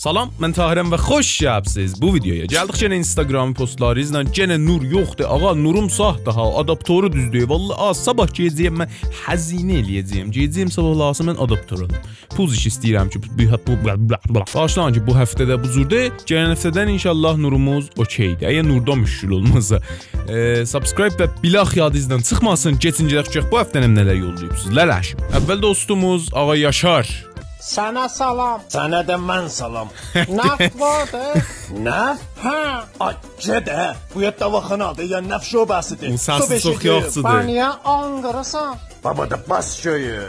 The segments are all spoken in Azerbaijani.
Salam, mən Tahirəm və xoş gəlibsiz bu videoya. Gəldik yenə Instagram postlarınızla. Yenə nur yoxdur. Ağa, nurum sahdır ha. Adaptoru düzdür. Vallahi sabah gecəyəm mən xəzinə eləyəcəyəm. Gecəyəm sabah lazım mən adaptor olum. Pul iş istəyirəm ki, başlanın ki bu həftədə bu cürdə. Gələn həftədən inşallah nurumuz okeydir. Əgər nurdan müşkül olmazsa, subscribe və bilax yadınızdan çıxmasın. Keçin gedək bu həftənin nələr yollayıbsınız. Lələşim. Əvvəl dostumuz Ağa Yaşar. Sana salam. Sana da mən salam. Naft vardı. Naft? Ha. Acədə. Bu yat davaxanadır, ya naft şöbəsidir. Bu səsi çox yaxşıdır. Baniya Anqarasan. Baba da bas köyü.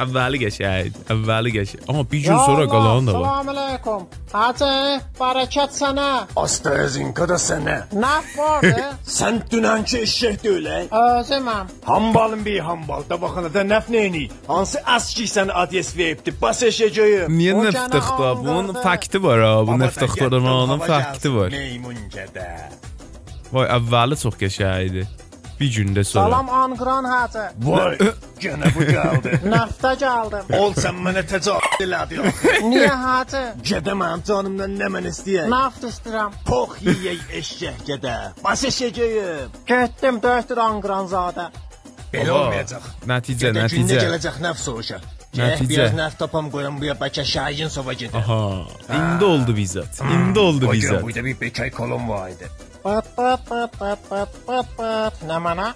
Əvvəli qəşəng, əvvəli qəşəng. Amma bir gün sonra qalan da var. Salam aleykum. Hacı, bərəkət sənə. Astazinka da sənə. Naft vardı. Sən dünənki eşək deyilək. Özüməm. Hambalın bir hambal. Davaxanada naft neyini? Hansı aski sən adres veribdi? Bas eşəcəyi. Niyə neftaxta? Bunun fakti var ha. Bu neftaxtadanın fakti var. Meymun gədə. Vay, əvvəli çox qəşəngdir. Bir gündə sonra. Salam Anqran hacı. Vay, gənə bu gəldi. Nafta gəldim. Ol sən mənə təcavüz elədi. Niyə hacı? Gədə mənim canımdan nə mən istəyək? Naft istəyirəm. Pox yiyək eşək gədə. Bas eşəcəyim. Getdim döydür Anqranzadə. Belə olmayacaq. Nəticə. Gündə gələcək nəf soruşa. Nəticə. Biraz nəf tapam qoyam buya bəlkə şahin sova gedə. Aha, indi oldu bizzat. İndi oldu bizzat. Burada bir bekay kolon var idi. Pat. Nə mənə?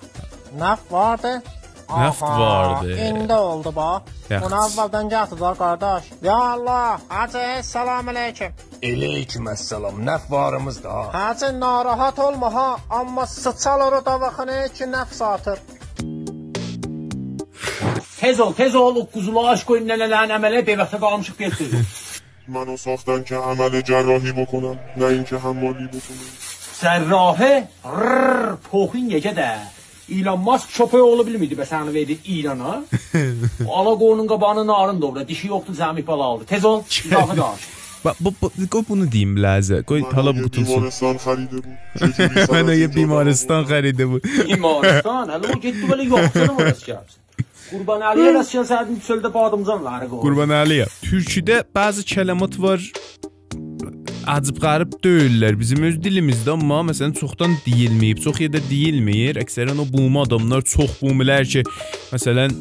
Naft vardı. Naft vardı. İndi oldu bax. Yaxşı. Bunu əvvəldən gətirdiler qardaş. Ya Allah. Hacı, salam aleyküm. Aleyküm əssalam. Nəf varımız da. Hacı, narahat olma ha. Amma sıçal oru davaxanaya ki nəf satır. Tez ol, o quzulu aşk oyun nənələrin əmələ beyvəxtə qalmışıq getdirdim. منو ساختن که عمل جراحی بکنم نه اینکه حمالی بکنم Sərrahə, poxin yekə də. İlan Musk köpək ola bilmirdi bə səni verdi İlana. Ala qoğunun qabağını narın doğru, dişi yoxdur, zəmik bala aldı. Tez ol, izafə qarşı. Qoy bunu deyim Ləzə. Qoy hala bu tutulsun. بیمارستان خریده بود چجوری Mənə سر yə bimaristan xəridə bu. Bimaristan, hələ o getdi belə yoxsana mı rəs gəlsin? Qurban Əliyə rəs gəlsəydin çöldə badımcan ları qoğun. Qurban Əliyə. Türküdə bəzi kələmat var. Acıb qarib deyirlər bizim öz dilimizdə, amma məsələn çoxdan deyilməyib, çox yerdə deyilmir. Əksərən o buma adamlar çox bumilər ki, məsələn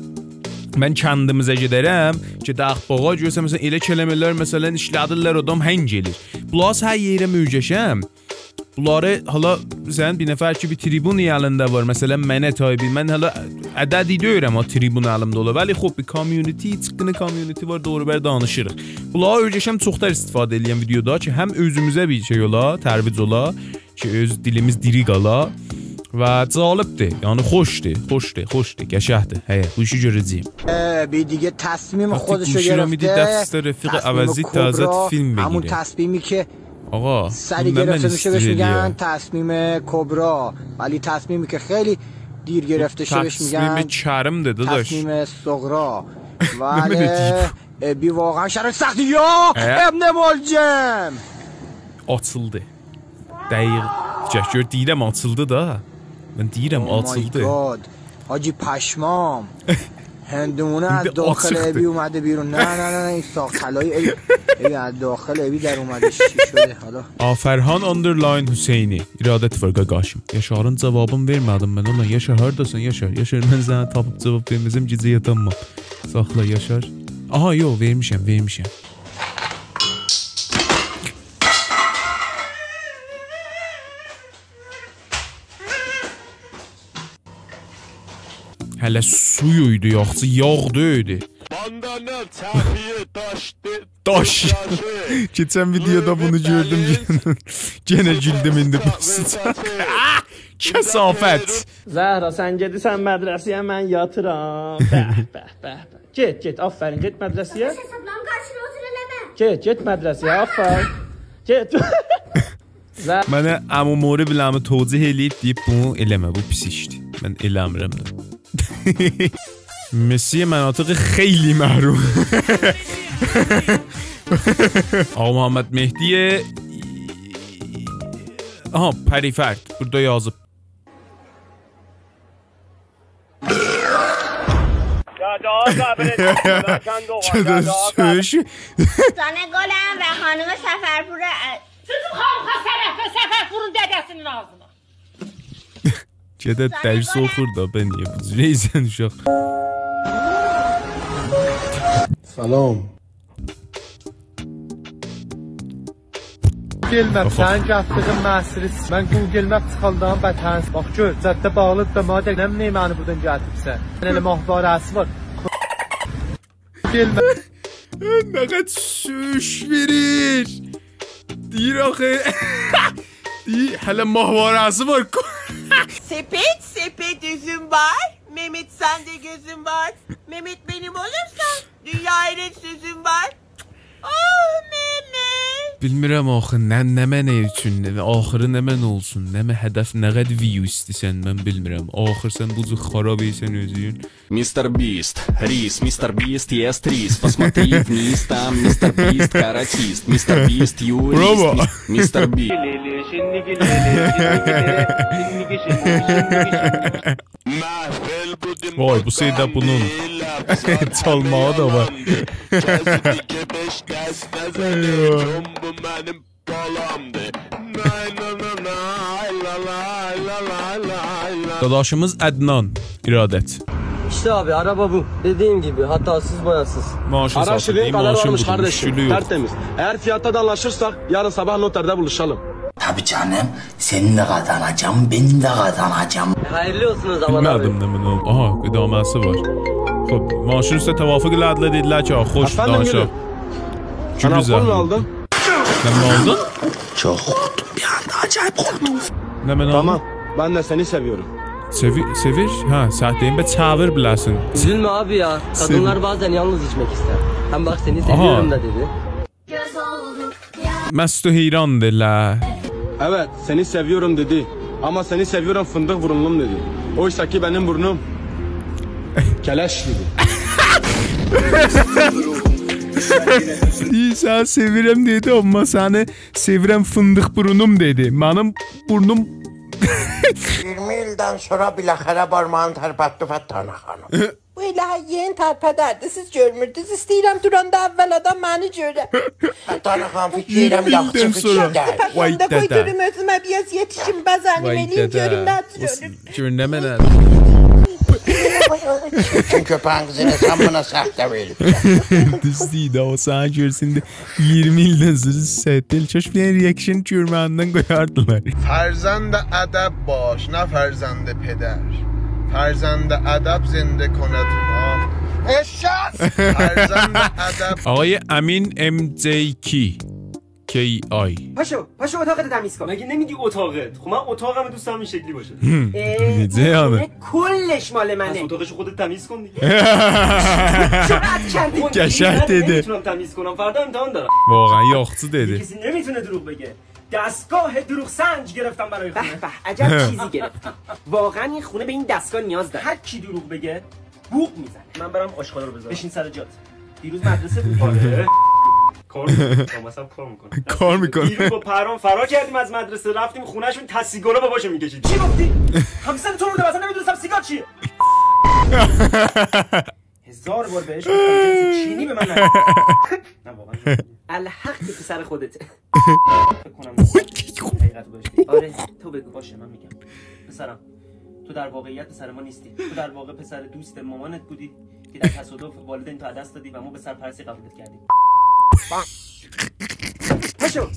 mən kəndimizə gedərəm, gedək bağa görsəm məsələn elə kəlmələr məsələn işlədirlər adam həng gelir. Bunlar hər yerə müjəşəm. Bunları hala sən bir nəfər ki bir tribun yanında var. Məsələn mənə tabi mən hala ədədi deyirəm o tribun əlimdə ola. Bəli, xoş bir community, çıxqını community var, doğru bər danışırıq. Bunları öyrəşəm çoxlar istifadə edirəm videoda ki, həm özümüzə bir şey ola, tərvic ola ki, öz dilimiz diri qala və cəlibdir. Yəni xoşdur, qəşəngdir. Hə, bu işi görəcəyim. bir دیگه تصمیم خودشو گرفته دست رفیق عوضی تازه فیلم بگیره. همون تصمیمی که آقا سری گرفته میشه بهش میگن تصمیم کبرا، ولی تصمیمی که خیلی دیر گرفته شه بهش میگن تصمیم کرمده داداش. تصمیم صغرا. ولی بی واقعا شرایط سختی یا ابن ملجم Açıldı. Dəqiq. Gör deyirəm açıldı da. Mən deyirəm açıldı. حاجی پشمام هندونه از داخل ابی اومده بیرون. نه این ساختلای ابی از داخل ابی در اومده. چی شده حالا؟ Afərhan underline Hüseyni. İradət var qaqaşım. Yaşarın cavabını vermədim mən ona. Yaşar hardasan Yaşar? Yaşar mən sənə tapıb cavab verməsəm gecə yatamam. Saxla Yaşar. Aha yox vermişəm. Hələ suyuydu yoxsa yağdı. Bandana təfiyə Daş. Keçən videoda bunu gördüm. Genə güldüm indi bu sıcaq. Kəsafət. Zəhra, sən gedirsən mədrəsiyə, mən yatıram. Bəh. Get, aferin, get mədrəsiyə. Hesablan qarşına otur eləmə. Get mədrəsiyə, aferin. Get. Mənə əmumori biləmi tozih eləyib deyib bunu eləmə, bu pis işdir. Mən eləmirəm də. Messi mənatiq xeyli məhrum. Ağa Muhammed Mehdiyə aha, Pərifərd burada yazıb. Ya چرا سوش زن گلم و خانم سفرپور Sizin xalqa səfərpurun dədəsinin ağzına. چرا درس oxur da ben niye bu reyzen uşaq سلام Google Maps sən gətirdin məsəlis. Mən Google Maps çıxaldan bətəns. Bax gör, zətdə bağlıdır da maddə nə məni buradan gətiribsən. Elə mahbarəsi var. Google Maps ne kadar süş verir deyir axı deyir hələ mahvarası var Sepet üzüm var. Mehmet sende gözüm var. Mehmet benim olursan dünya eret sözüm var. Oh Mehmet. bilmirəm axı nəmə nə üçün axırı nəmə nə olsun nəmə hədəf nə qədər view istəsən mən bilmirəm axır sən bu cür xarab etsən özün Мистер Бист, рис, Мистер Бист ест рис. Посмотри вниз, там Мистер Бист каратист. Мистер Бист юрист. Мистер Бист. Vay bu şeydə bunun çalmağı da var. Dadaşımız Adnan İradət. İşte abi araba bu. Dediğim gibi hatasız boyasız. Maaşı satayım, maaşım budur, şülü yok. Tertemiz. Eğer fiyatta da anlaşırsak yarın sabah noterde buluşalım. Tabii canım. Senin de kazanacağım, benim de kazanacağım. Hayırlı olsun o zaman abi. Bilmədim nə bunu. Aha, qıdaməsi var. Xoş, maaşın üstə təvafuq elədilər, dedilər ki, xoş danışaq. Sana okul aldın? Nə aldın? Çok korktum bir anda, acayip korktum. Nə mən Tamam, ben de seni seviyorum. Sevir? Ha, səhətdəyim və çavır biləsin. Üzülme abi ya. Kadınlar bazen yalnız içmek ister. Hem bak seni seviyorum da dedi. Məstu heyrandılar. Evet, seni seviyorum dedi. Ama seni seviyorum fındık burunlum dedi. Oysa ki benim burnum keleş gibi. Sən sevirəm dedi, amma səni sevirəm fındıq burnum dedi. Mənim burnum 20 yıldan sonra bilahara parmağını tərpətdi Fəttana xanım. Bu ilahi yeğen tərpədərdi. Siz görmürdünüz. İstəyirəm duranda əvvəladan məni görə. Fəttana xanım fikirəm yaxşı fikirlər. Təpəndə qoy görüm özümə biraz yetişim bəzənim eləyim görüm nədir ölür. Görünə mənə. Çünkü köpeğin kızını sen buna sahte veripsin. Düzdeydi o sana görsün de 20 ildən sonra səhətdə çox bir reaksiyon görməndən qoyardılar. Ferzand ədəb baş, nə ferzand peder. Ferzand ədəb zində konad. Eşşat! Ferzand ədəb. آقای امین MJ2 KI. پاشو اتاقت تمیز کن. مگه نمیگی اتاقت؟ خب من اتاقم دوست دارم این شکلی باشه. نجه یعنی کلش مال منه. پس اتاقشو خودت تمیز کن دیگه. جرأت کردی. قشنگ dedi. نمیتونم تمیز کنم فردا امتحان دارم. واقعا یاخته dedi. کسی نمیتونه دروغ بگه. دستگاه دروغ سنج گرفتم برای خونه. به عجب چیزی گرفتم. واقعا این خونه به این دستگاه نیاز داره. هر کی دروغ بگه بوق میزنه. من برام آشغالا رو بذارم. بشین سر جات. دیروز مدرسه بود. کار میکنه. کار میکنه. دیروز با پرام فرار کردیم از مدرسه رفتیم خونهشون سیگارا باباشو میکشید. چی گفتی؟ همسن تو رو بودم اصلا نمیدونستم سیگار چیه. هزار بار بهش گفتم جنس چینی به من نگو. نه واقعا. الحق که سر خودته. فکر کنم حقیقت باشه. آره تو بگو باشه من میگم. پسرم تو در واقعیت پسر ما نیستی. تو در واقع پسر دوست مامانت بودی که در تصادف والدین تو دست دادی و ما به سرپرستی قبولت کردیم.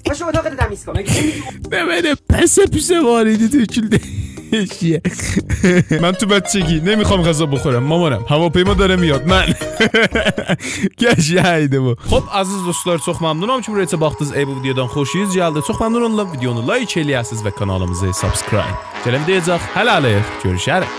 پاشو اتاقت تمیز کن. ببینه پس پیسه واریدی töküldü. من تو بچگی نمیخوام غذا بخورم مامانم هواپیما داره میاد من Qəşəngdir bu. Xoş aziz dostlar, çox məmnunam ki buraya baxdınız. Bu videodan xoşunuz gəldi. Çox məmnun oldum. Videonu like eləyəsiniz və kanalımızı subscribe. Gələn videoda hələlik görüşərik.